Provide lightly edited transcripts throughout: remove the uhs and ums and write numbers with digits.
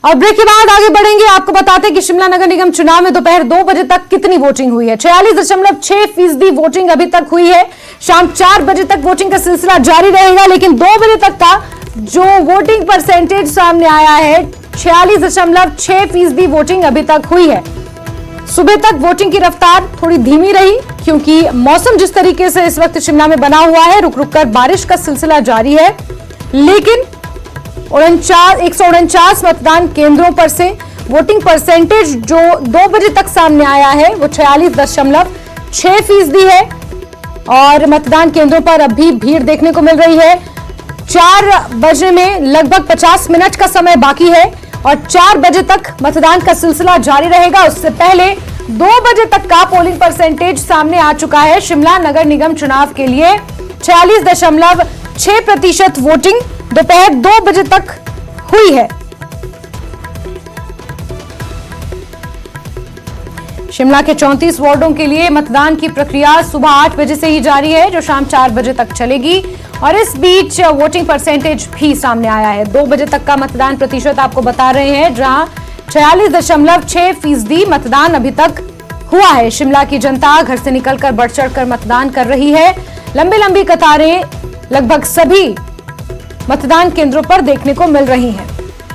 और ब्रेक के बाद आगे बढ़ेंगे। आपको बताते हैं कि शिमला नगर निगम चुनाव में दोपहर 2 बजे तक कितनी वोटिंग हुई है। 46.6% वोटिंग अभी तक हुई है। शाम 4 बजे तक वोटिंग का सिलसिला जारी रहेगा, लेकिन 2 बजे तक का जो वोटिंग परसेंटेज सामने आया है 46.6% वोटिंग अभी तक हुई है। सुबह तक वोटिंग की रफ्तार थोड़ी धीमी रही, क्योंकि मौसम जिस तरीके से इस वक्त शिमला में बना हुआ है, रुक रुक कर बारिश का सिलसिला जारी है। लेकिन 149 मतदान केंद्रों पर से वोटिंग परसेंटेज जो 2 बजे तक सामने आया है वो 46.6% है। और मतदान केंद्रों पर अब भी भीड़ देखने को मिल रही है। 4 बजे में लगभग 50 मिनट का समय बाकी है और 4 बजे तक मतदान का सिलसिला जारी रहेगा। उससे पहले 2 बजे तक का पोलिंग परसेंटेज सामने आ चुका है। शिमला नगर निगम चुनाव के लिए 46.6% वोटिंग दोपहर 2 बजे तक हुई है। शिमला के 34 वार्डों के लिए मतदान की प्रक्रिया सुबह 8 बजे से ही जारी है, जो शाम 4 बजे तक चलेगी। और इस बीच वोटिंग परसेंटेज भी सामने आया है। 2 बजे तक का मतदान प्रतिशत आपको बता रहे हैं, जहां 46.6% मतदान अभी तक हुआ है। शिमला की जनता घर से निकलकर बढ़ चढ़कर मतदान कर रही है। लंबी लंबी कतारें लगभग सभी मतदान केंद्रों पर देखने को मिल रही हैं।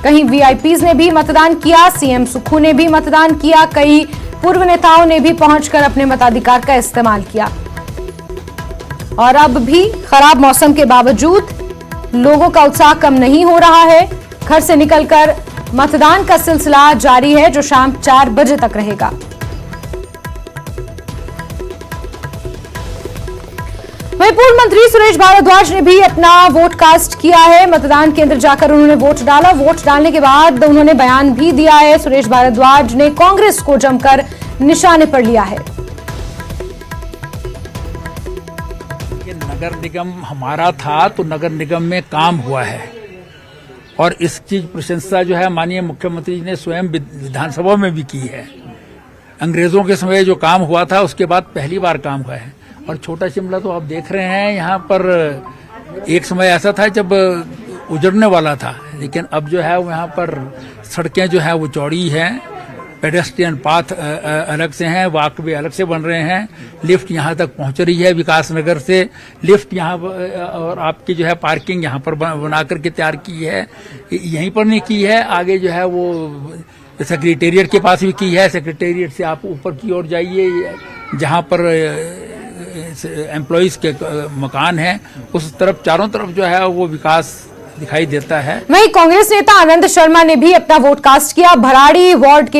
कहीं वीआईपीज ने भी मतदान किया, सीएम सुक्खू ने भी मतदान किया, कई पूर्व नेताओं ने भी पहुंचकर अपने मताधिकार का इस्तेमाल किया। और अब भी खराब मौसम के बावजूद लोगों का उत्साह कम नहीं हो रहा है। घर से निकलकर मतदान का सिलसिला जारी है, जो शाम 4 बजे तक रहेगा। वहीं पूर्व मंत्री सुरेश भारद्वाज ने भी अपना वोट कास्ट किया है। मतदान केंद्र जाकर उन्होंने वोट डाला। वोट डालने के बाद उन्होंने बयान भी दिया है। सुरेश भारद्वाज ने कांग्रेस को जमकर निशाने पर लिया है। नगर निगम हमारा था तो नगर निगम में काम हुआ है और इसकी प्रशंसा जो है माननीय मुख्यमंत्री जी ने स्वयं विधानसभा में भी की है। अंग्रेजों के समय जो काम हुआ था उसके बाद पहली बार काम हुआ है। और छोटा शिमला तो आप देख रहे हैं, यहाँ पर एक समय ऐसा था जब उजड़ने वाला था, लेकिन अब जो है यहाँ पर सड़कें जो है वो चौड़ी हैं, पेडेस्ट्रियन पाथ अलग से हैं, वॉकवे अलग से बन रहे हैं, लिफ्ट यहाँ तक पहुँच रही है विकास नगर से, लिफ्ट यहाँ और आपकी जो है पार्किंग यहाँ पर बना करके तैयार की है। यहीं पर नहीं की है, आगे जो है वो सेक्रेटेरिएट के पास भी की है। सेक्रेटेरिएट से आप ऊपर की ओर जाइए, जहाँ पर एम्प्लॉइज के मकान हैं, उस तरफ चारों तरफ जो है वो विकास दिखाई देता है। वहीं कांग्रेस नेता आनंद शर्मा ने भी अपना वोट कास्ट किया। भराड़ी वार्ड के